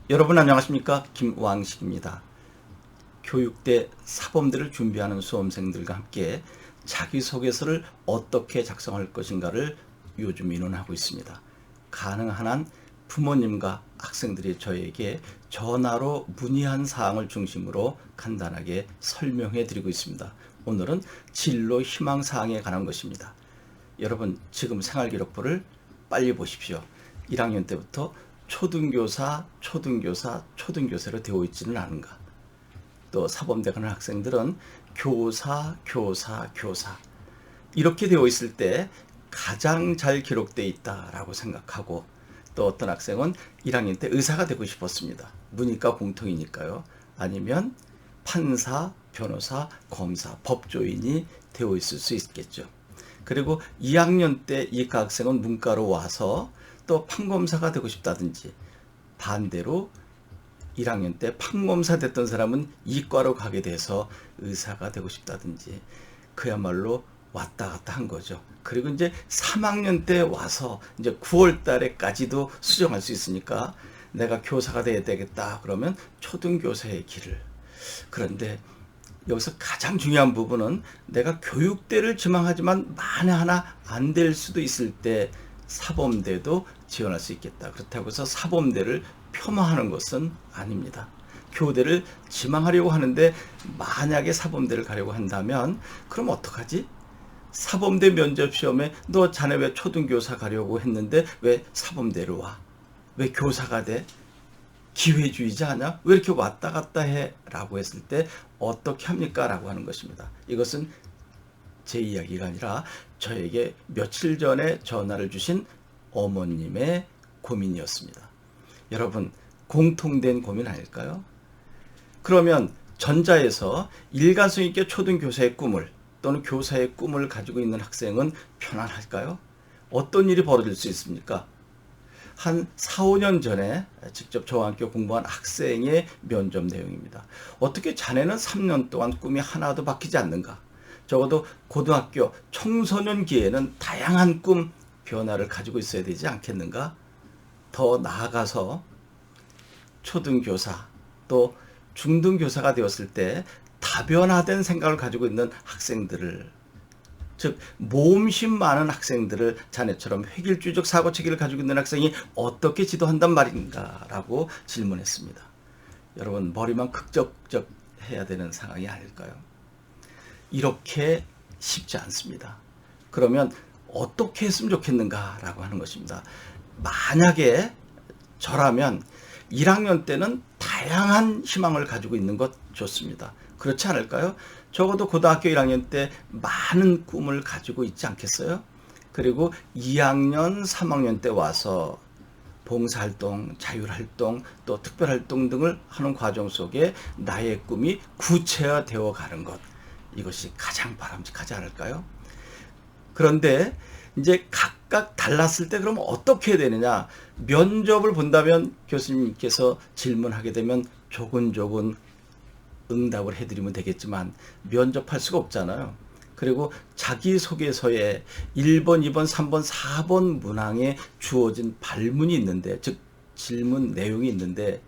여러분 안녕하십니까? 김왕식입니다. 교육대 사범대를 준비하는 수험생들과 함께 자기소개서를 어떻게 작성할 것인가를 요즘 의논하고 있습니다. 가능한 한 부모님과 학생들이 저에게 전화로 문의한 사항을 중심으로 간단하게 설명해 드리고 있습니다. 오늘은 진로 희망 사항에 관한 것입니다. 여러분 지금 생활기록부를 빨리 보십시오. 1학년 때부터 초등교사로 되어 있지는 않은가. 또 사범대 가는 학생들은 교사 이렇게 되어 있을 때 가장 잘 기록되어 있다라고 생각하고, 또 어떤 학생은 1학년 때 의사가 되고 싶었습니다. 문이과 공통이니까요. 아니면 판사, 변호사, 검사, 법조인이 되어 있을 수 있겠죠. 그리고 2학년 때 이과 학생은 문과로 와서 또 판검사가 되고 싶다든지, 반대로 1학년 때 판검사 됐던 사람은 이과로 가게 돼서 의사가 되고 싶다든지, 그야말로 왔다 갔다 한 거죠. 그리고 이제 3학년 때 와서 이제 9월 달에까지도 수정할 수 있으니까 내가 교사가 돼야 되겠다 그러면 초등교사의 길을. 그런데 여기서 가장 중요한 부분은 내가 교육대를 지망하지만 만에 하나 안 될 수도 있을 때 사범대도 지원할 수 있겠다. 그렇다고 해서 사범대를 폄하하는 것은 아닙니다. 교대를 지망하려고 하는데 만약에 사범대를 가려고 한다면 그럼 어떡하지? 사범대 면접시험에 너 자네 왜 초등교사 가려고 했는데 왜 사범대로 와? 왜 교사가 돼? 기회주의자 아냐? 왜 이렇게 왔다 갔다 해? 라고 했을 때 어떻게 합니까? 라고 하는 것입니다. 이것은 제 이야기가 아니라 저에게 며칠 전에 전화를 주신 어머님의 고민이었습니다. 여러분, 공통된 고민 아닐까요? 그러면 전자에서 일관성 있게 초등교사의 꿈을 또는 교사의 꿈을 가지고 있는 학생은 편안할까요? 어떤 일이 벌어질 수 있습니까? 한 4, 5년 전에 직접 저와 함께 공부한 학생의 면접 내용입니다. 어떻게 자네는 3년 동안 꿈이 하나도 바뀌지 않는가? 적어도 고등학교 청소년기에는 다양한 꿈 변화를 가지고 있어야 되지 않겠는가? 더 나아가서 초등교사 또 중등교사가 되었을 때 다변화된 생각을 가지고 있는 학생들을, 즉 모험심 많은 학생들을 자네처럼 획일주의적 사고체계를 가지고 있는 학생이 어떻게 지도한단 말인가 라고 질문했습니다. 여러분, 머리만 극적적 해야 되는 상황이 아닐까요? 이렇게 쉽지 않습니다. 그러면 어떻게 했으면 좋겠는가 라고 하는 것입니다. 만약에 저라면 1학년 때는 다양한 희망을 가지고 있는 것 좋습니다. 그렇지 않을까요? 적어도 고등학교 1학년 때 많은 꿈을 가지고 있지 않겠어요? 그리고 2학년, 3학년 때 와서 봉사활동, 자율활동, 또 특별활동 등을 하는 과정 속에 나의 꿈이 구체화되어 가는 것, 이것이 가장 바람직하지 않을까요? 그런데 이제 각각 달랐을 때 그럼 어떻게 해야 되느냐? 면접을 본다면 교수님께서 질문하게 되면 조근조근 응답을 해드리면 되겠지만 면접할 수가 없잖아요. 그리고 자기소개서에 1번, 2번, 3번, 4번 문항에 주어진 발문이 있는데, 즉 질문 내용이 있는데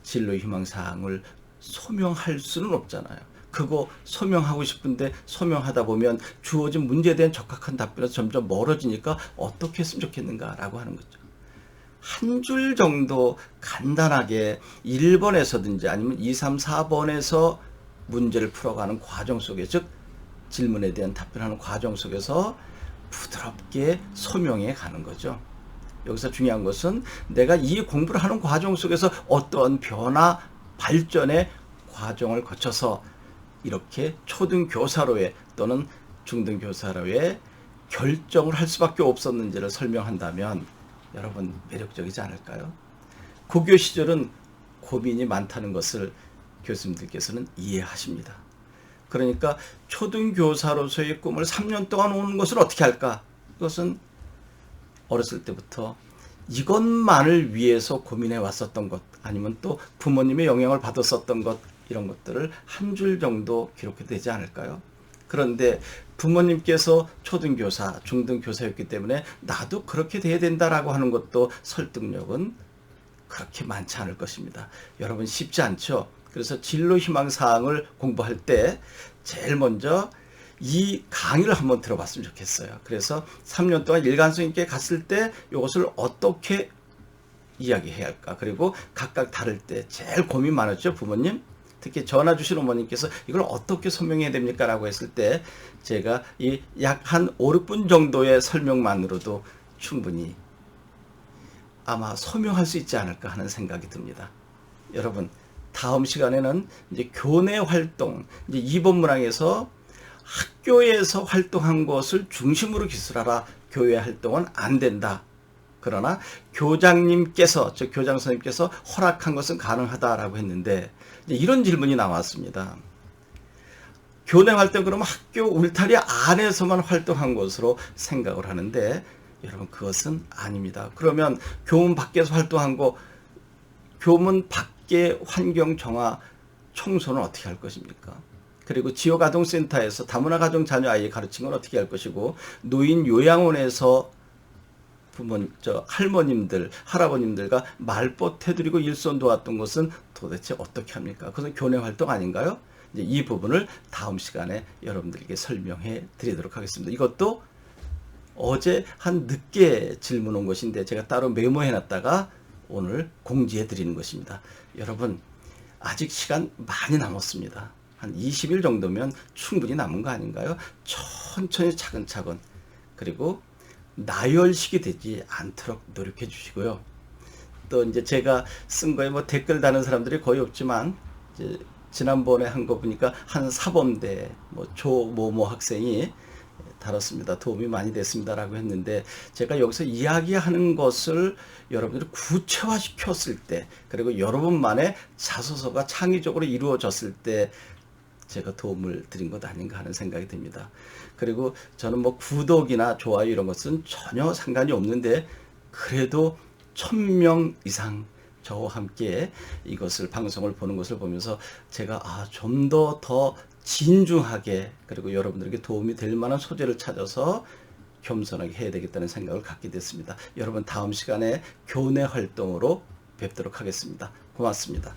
진로 희망사항을 소명할 수는 없잖아요. 그거 소명하고 싶은데 소명하다 보면 주어진 문제에 대한 적합한 답변에서 점점 멀어지니까 어떻게 했으면 좋겠는가라고 하는 거죠. 한 줄 정도 간단하게 1번에서든지 아니면 2, 3, 4번에서 문제를 풀어가는 과정 속에, 즉 질문에 대한 답변하는 과정 속에서 부드럽게 소명해 가는 거죠. 여기서 중요한 것은 내가 이 공부를 하는 과정 속에서 어떠한 변화, 발전의 과정을 거쳐서 이렇게 초등교사로의 또는 중등교사로의 결정을 할 수밖에 없었는지를 설명한다면 여러분 매력적이지 않을까요? 고교 시절은 고민이 많다는 것을 교수님들께서는 이해하십니다. 그러니까 초등교사로서의 꿈을 3년 동안 오는 것을 어떻게 할까? 이것은 어렸을 때부터 이것만을 위해서 고민해 왔었던 것, 아니면 또 부모님의 영향을 받았었던 것, 이런 것들을 한 줄 정도 기록해도 되지 않을까요? 그런데 부모님께서 초등교사, 중등교사였기 때문에 나도 그렇게 돼야 된다라고 하는 것도 설득력은 그렇게 많지 않을 것입니다. 여러분 쉽지 않죠? 그래서 진로 희망 사항을 공부할 때 제일 먼저 이 강의를 한번 들어봤으면 좋겠어요. 그래서 3년 동안 일관성 있게 갔을 때 이것을 어떻게 이야기해야 할까? 그리고 각각 다를 때 제일 고민 많았죠, 부모님? 특히 전화 주신 어머님께서 이걸 어떻게 설명해야 됩니까? 라고 했을 때 제가 이 약 한 5, 6분 정도의 설명만으로도 충분히 아마 소명할 수 있지 않을까 하는 생각이 듭니다. 여러분, 다음 시간에는 이제 교내 활동, 이제 2번 문항에서 학교에서 활동한 것을 중심으로 기술하라. 교회 활동은 안 된다. 그러나 교장님께서, 즉 교장 선생님께서 허락한 것은 가능하다라고 했는데 이런 질문이 나왔습니다. 교내 활동 그러면 학교 울타리 안에서만 활동한 것으로 생각을 하는데 여러분 그것은 아닙니다. 그러면 교문 밖에서 활동한 거, 교문 밖의 환경 정화 청소는 어떻게 할 것입니까? 그리고 지역아동센터에서 다문화 가정 자녀 아이의 가르침은 어떻게 할 것이고 노인 요양원에서 할머님들, 할아버님들과 말벗 해드리고 일손 도왔던 것은 도대체 어떻게 합니까? 그것은 교내 활동 아닌가요? 이제 이 부분을 다음 시간에 여러분들에게 설명해 드리도록 하겠습니다. 이것도 어제 한 늦게 질문 온 것인데 제가 따로 메모해 놨다가 오늘 공지해 드리는 것입니다. 여러분, 아직 시간 많이 남았습니다. 한 20일 정도면 충분히 남은 거 아닌가요? 천천히 차근차근, 그리고 나열식이 되지 않도록 노력해 주시고요. 또 이제 제가 쓴 거에 뭐 댓글 다는 사람들이 거의 없지만 이제 지난번에 한 거 보니까 한 사범대 조모모 학생이 다뤘습니다. 도움이 많이 됐습니다라고 했는데 제가 여기서 이야기하는 것을 여러분들이 구체화 시켰을 때, 그리고 여러분만의 자소서가 창의적으로 이루어졌을 때 제가 도움을 드린 것 아닌가 하는 생각이 듭니다. 그리고 저는 뭐 구독이나 좋아요 이런 것은 전혀 상관이 없는데 그래도 1000명 이상 저와 함께 이것을 방송을 보는 것을 보면서 제가 좀 더 진중하게, 그리고 여러분들에게 도움이 될 만한 소재를 찾아서 겸손하게 해야 되겠다는 생각을 갖게 됐습니다. 여러분 다음 시간에 교내 활동으로 뵙도록 하겠습니다. 고맙습니다.